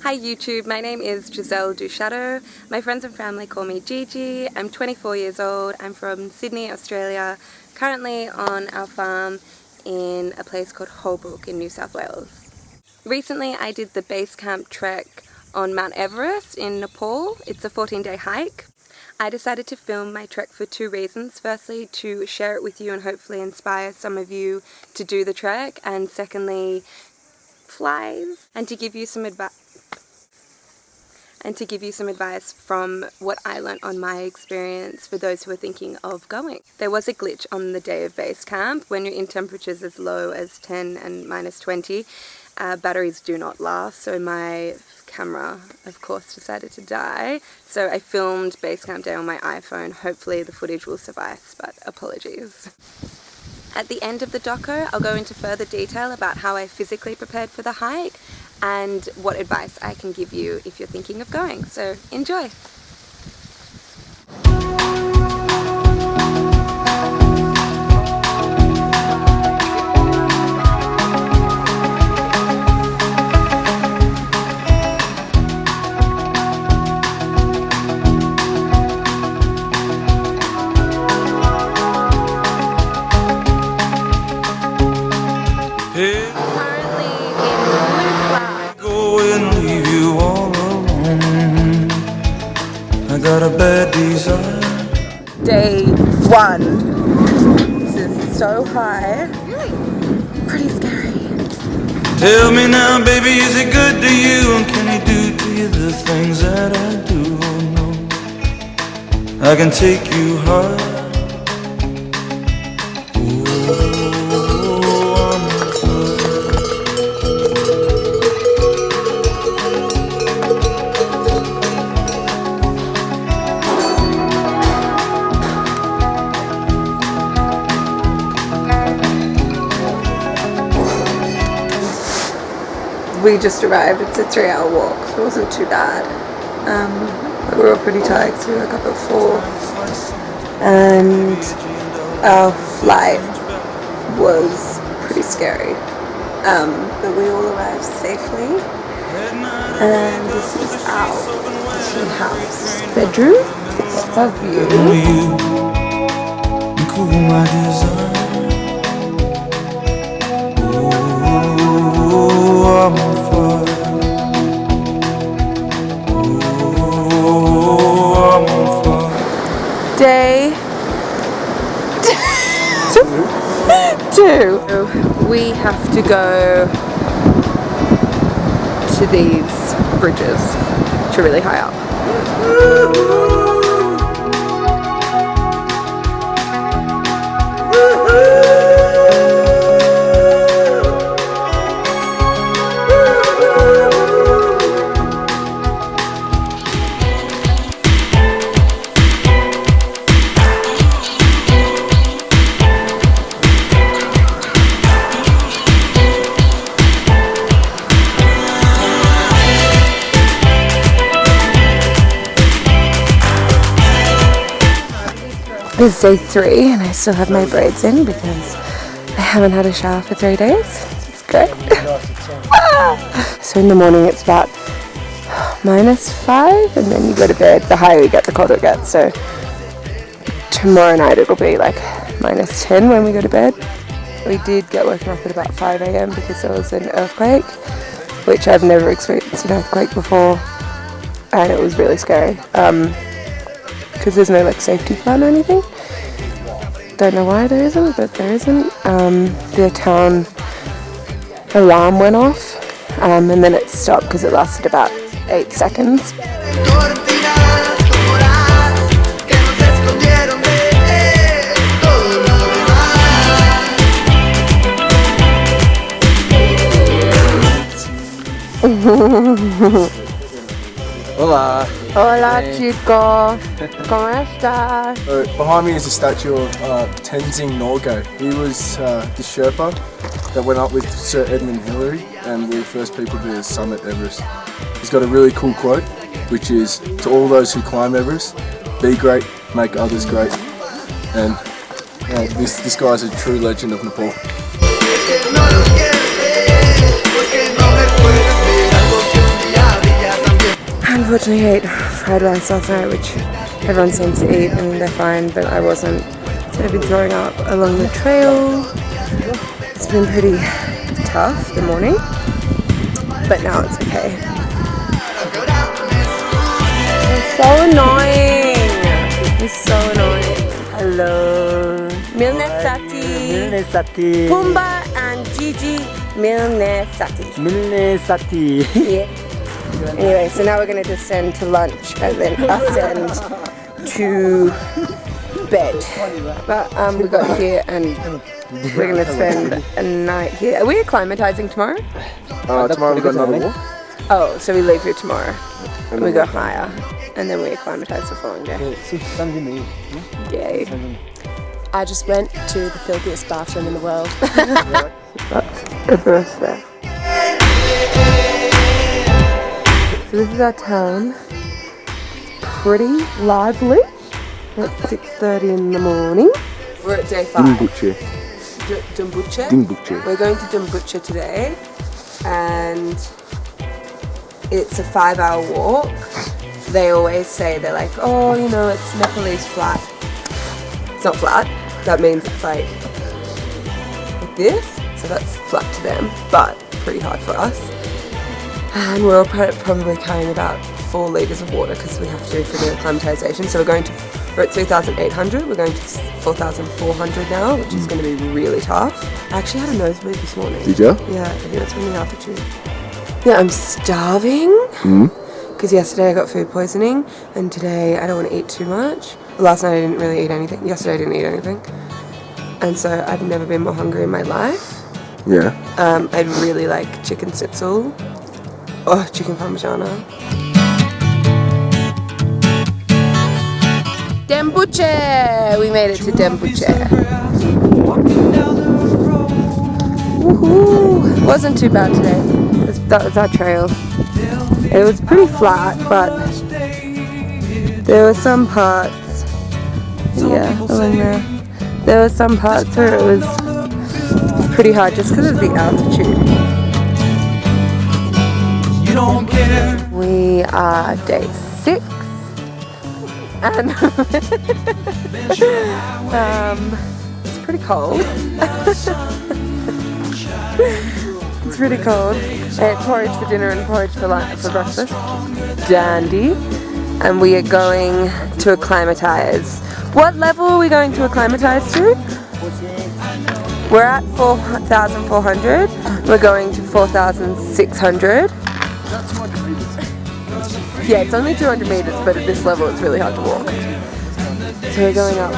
Hi YouTube, my name is Gisele du Chateau. My friends and family call me Gigi. I'm 24 years old. I'm from Sydney, Australia, currently on our farm in a place called Holbrook in New South Wales. Recently I did the base camp trek on Mt Everest in Nepal. It's a 14-day hike. I decided to film my trek for two reasons. Firstly, to share it with you and hopefully inspire some of you to do the trek, and secondly, flies, and to give you some advice from what I learnt on my experience for those who are thinking of going. There was a glitch on the day of base camp. When you're in temperatures as low as 10 and minus 20, batteries do not last, so my camera of course decided to die. So I filmed base camp day on my iPhone. Hopefully the footage will suffice, but apologies. At the end of the doco, I'll go into further detail about how I physically prepared for the hike and what advice I can give you if you're thinking of going. So enjoy! Got a bad desire. Day one. This is so high. Pretty scary. Tell me now, baby, is it good to you? And can he do to you the things that I do? Oh no, I can take you high. We just arrived. It's a 3-hour walk, so it wasn't too bad. But we were all pretty tired because we woke up at 4. And our flight was pretty scary. But we all arrived safely. And this is our tea house bedroom. That's our view. Day 2. We have to go to these bridges, which are really high up. It's day 3 and I still have my braids in because I haven't had a shower for 3 days. It's great. So in the morning it's about -5 and then you go to bed. The higher you get, the colder it gets. So tomorrow night it'll be like -10 when we go to bed. We did get woken up at about 5 AM because there was an earthquake, which I've never experienced an earthquake before, and it was really scary. Because there's no like safety plan or anything. Don't know why there isn't, but there isn't. The town alarm went off, and then it stopped because it lasted about 8 seconds. Hola. Hola chico, ¿cómo estás? So behind me is a statue of Tenzing Norgay. He was the Sherpa that went up with Sir Edmund Hillary, and we were the first people to summit Everest. He's got a really cool quote, which is, to all those who climb Everest, be great, make others great. And this guy's a true legend of Nepal. unfortunately ate fried rice last night, which everyone seems to eat and they're fine, but I wasn't. So I've been throwing up along the trail. It's been pretty tough, the morning, but now it's okay. It's so annoying. It's so annoying. Hello. Milne Sati. Pumba and Gigi Milne Sati. Yeah. Anyway, so now we're going to descend to lunch and then ascend to bed. But we got here and we're going to spend a night here. Are we acclimatizing tomorrow? Tomorrow we've got another walk. Oh, so we leave here tomorrow and we go higher and then we acclimatize the following day. Yay. I just went to the filthiest bathroom in the world. That's Everest there. So this is our town. Pretty lively. It's 6:30 in the morning. We're at day 5. Dumbuche. We're going to Dumbuche today, and it's a 5-hour walk. They always say, they're like, oh, you know, it's Nepalese flat. It's not flat. That means it's like this. So that's flat to them, but pretty hard for us. And we're all probably carrying about 4 litres of water because we have to for the acclimatization. So we're at 3,800. We're going to 4,400 now, which is going to be really tough. I actually had a nosebleed this morning. Did you? Yeah, I think that's from the altitude. Yeah, I'm starving because yesterday I got food poisoning and today I don't want to eat too much. Last night I didn't really eat anything. Yesterday I didn't eat anything. And so I've never been more hungry in my life. Yeah. I'd really like chicken schnitzel or chicken parmigiano. Dumbuche! We made it to Dumbuche. Woohoo! Wasn't too bad today. That was our trail. It was pretty flat, but there were some parts. Yeah, along there. There were some parts where it was pretty hard just because of the altitude. We are day 6 and it's pretty cold. It's pretty cold. I ate porridge for dinner and porridge for breakfast. Dandy. And we are going to acclimatise. What level are we going to acclimatise to? We're at 4,400. We're going to 4,600. Yeah, it's only 200 meters, but at this level it's really hard to walk. So we're going up.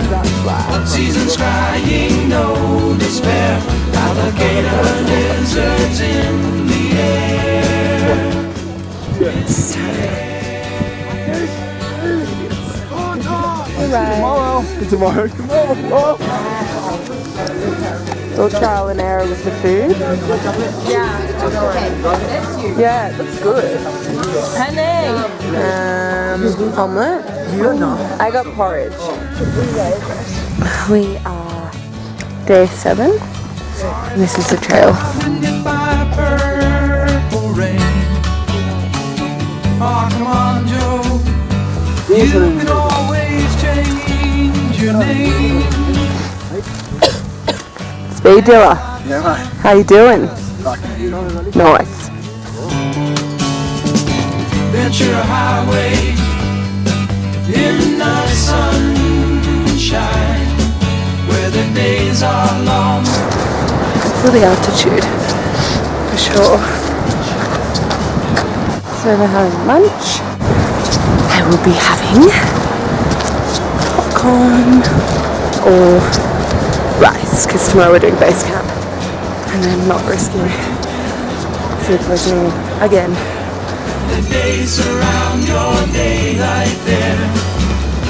That's flat. Seasons crying, no despair. Alligator lizards in the air. This is tiring. Tomorrow. It's all trial and error with the food. Yeah, it looks good. Omelette. I got porridge. We are day 7. And this is the trail. You can always change your name. Speed Dilla. Yeah, mate. How you doing? Nice. Venture highway in the sunshine, where the days are long. For the altitude, for sure. So we're having lunch. I will be having popcorn or rice because tomorrow we're doing base camp and I'm not risking food poisoning again. The days surround your daylight there.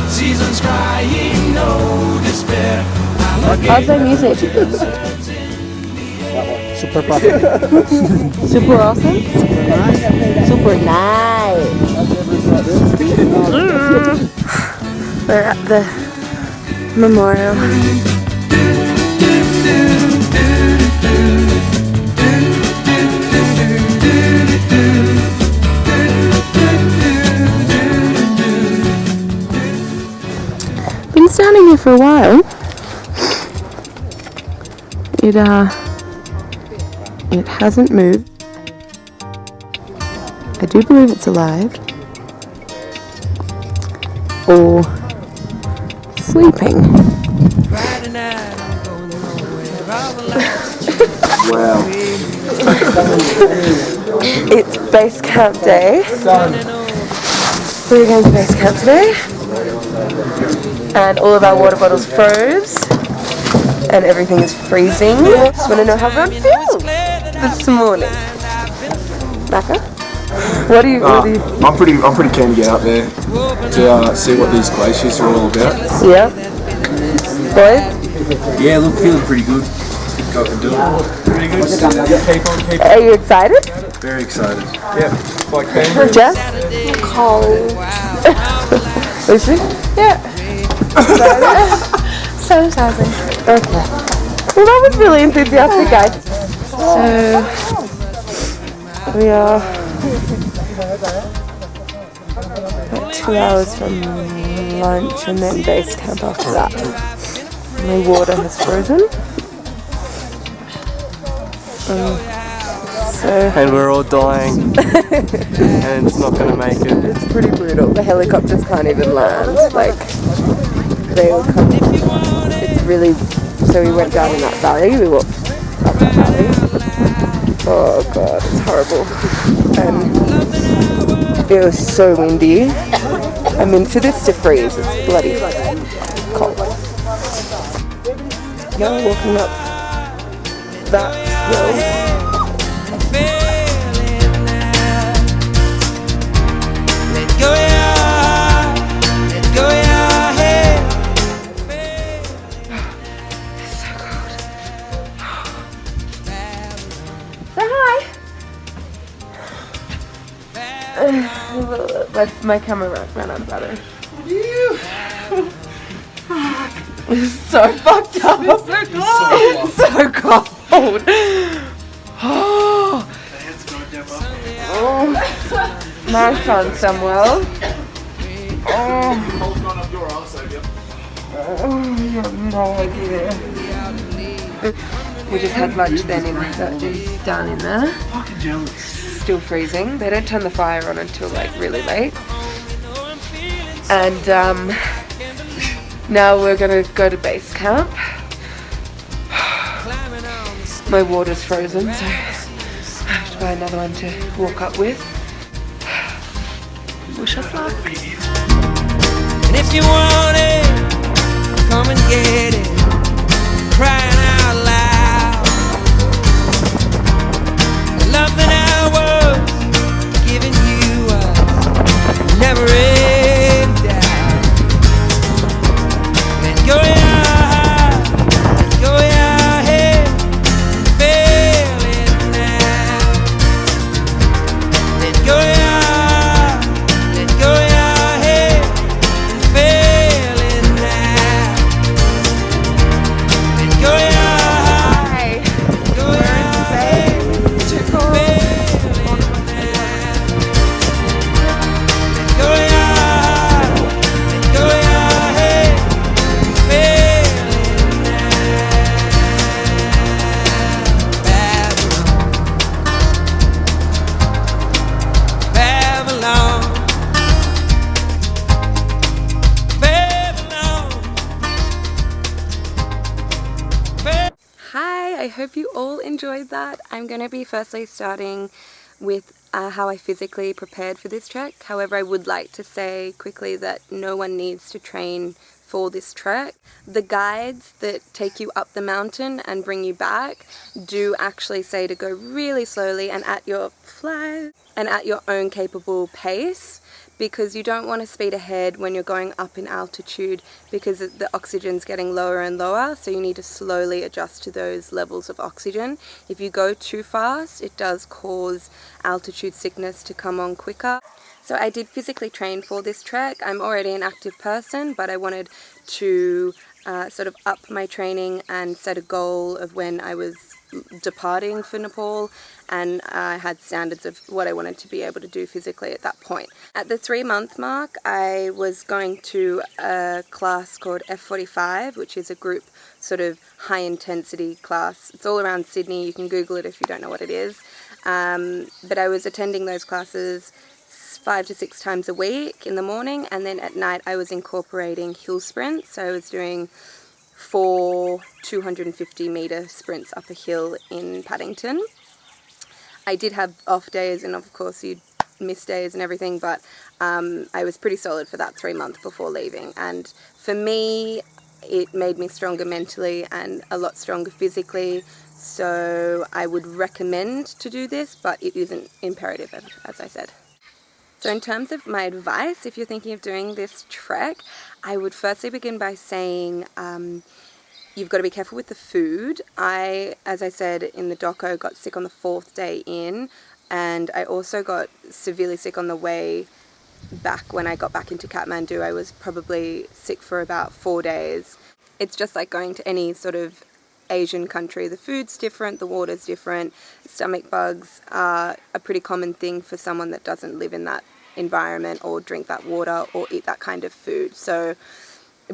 Seasons crying, no despair. How's the music? Super perfect. Super awesome? Super nice. We're at the memorial. for a while. It hasn't moved. I do believe it's alive. Or sleeping. Wow. It's base camp day. We're going to base camp today. And all of our water bottles froze. And everything is freezing. Just want to know how everyone feels this morning. Naka? What do you? I'm pretty keen to get up there to see what these glaciers are all about. Yeah. Boy? Yeah, look, feeling pretty good. Go and do it. Pretty good. Keep on. Are you excited? Very excited. Yeah, quite keen. Jess? Cold. Lucy? Yeah. So excited. Okay. Well, that was really enthusiastic, guys. So, we are about 2 hours from lunch and then base camp after that. My water has frozen. And we're all dying. And it's not going to make it. It's pretty brutal. The helicopters can't even land. Like, they will come. It's really. So we went down in that valley. We walked up that valley. Oh god, it's horrible. And it was so windy. I mean, for this to freeze, it's bloody cold. Now we're walking up that hill. My camera ran out of battery. It's so fucked up. It's so cold. Oh. Nice one, Samuel. Oh, you have no idea. We just had lunch then down in there. Fucking jealous. Still freezing. They don't turn the fire on until like really late. And now we're gonna go to base camp. My water's frozen, so I have to buy another one to walk up with. Wish us luck. And if you want it, come and get it. Crying out loud. Love that I was giving you up. Never end down. Let go your heart. Let go your head. Feel it now. Let go your heart. Let go your head. Feel it now. Let go your heart. Let go your head. Hi, I hope you all enjoyed that. I'm going to be firstly starting with how I physically prepared for this trek. However, I would like to say quickly that no one needs to train for this trek. The guides that take you up the mountain and bring you back do actually say to go really slowly and at your own capable pace, because you don't want to speed ahead when you're going up in altitude because the oxygen's getting lower and lower, so you need to slowly adjust to those levels of oxygen. If you go too fast, it does cause altitude sickness to come on quicker. So I did physically train for this trek. I'm already an active person, but I wanted to sort of up my training and set a goal of when I was departing for Nepal, and I had standards of what I wanted to be able to do physically at that point. At the 3-month mark, I was going to a class called F45, which is a group sort of high intensity class. It's all around Sydney. You can Google it if you don't know what it is. But I was attending those classes 5 to 6 times a week in the morning, and then at night I was incorporating hill sprints. So I was doing 4 250 metre sprints up a hill in Paddington. I did have off days, and of course you'd miss days and everything, but I was pretty solid for that 3 months before leaving. And for me, it made me stronger mentally and a lot stronger physically. So I would recommend to do this, but it isn't imperative, as I said. So in terms of my advice, if you're thinking of doing this trek, I would firstly begin by saying you've got to be careful with the food. As I said in the doco, got sick on the 4th day in, and I also got severely sick on the way back. When I got back into Kathmandu, I was probably sick for about 4 days. It's just like going to any sort of Asian country. The food's different, the water's different. Stomach bugs are a pretty common thing for someone that doesn't live in that environment or drink that water or eat that kind of food. So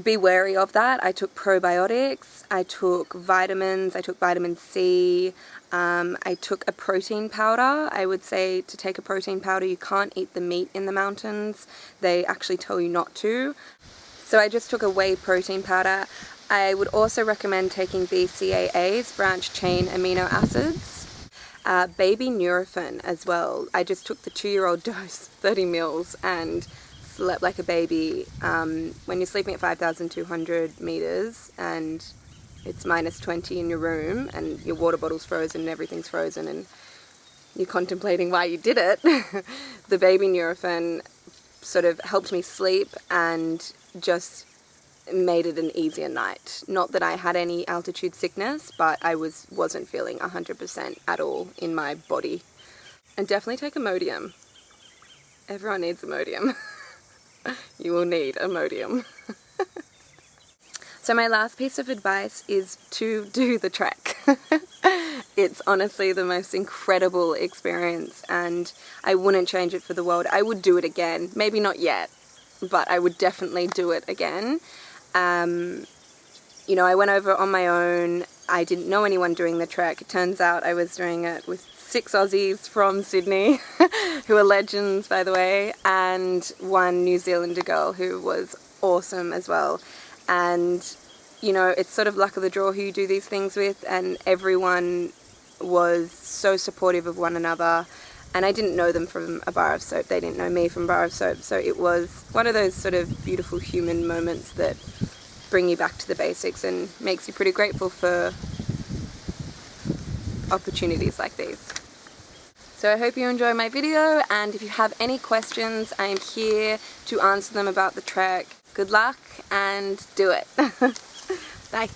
be wary of that. I took probiotics, I took vitamins, I took vitamin C, I took a protein powder. I would say to take a protein powder, you can't eat the meat in the mountains. They actually tell you not to. So I just took a whey protein powder. I would also recommend taking BCAAs, branched chain amino acids, baby Nurofen as well. I just took the 2-year-old dose, 30 mils, and slept like a baby. When you're sleeping at 5,200 meters and it's minus 20 in your room and your water bottle's frozen and everything's frozen and you're contemplating why you did it, the baby Nurofen sort of helped me sleep and just made it an easier night. Not that I had any altitude sickness, but I wasn't feeling 100% at all in my body. And definitely take Imodium. Everyone needs Imodium. You will need Imodium. So my last piece of advice is to do the trek. It's honestly the most incredible experience, and I wouldn't change it for the world. I would do it again. Maybe not yet, but I would definitely do it again. You know, I went over on my own. I didn't know anyone doing the trek. It turns out I was doing it with 6 Aussies from Sydney, who are legends, by the way, and 1 New Zealander girl who was awesome as well. And, you know, it's sort of luck of the draw who you do these things with, and everyone was so supportive of one another. And I didn't know them from a bar of soap. They didn't know me from a bar of soap. So it was one of those sort of beautiful human moments that bring you back to the basics and makes you pretty grateful for opportunities like these. So I hope you enjoy my video, and if you have any questions, I am here to answer them about the trek. Good luck and do it. Bye.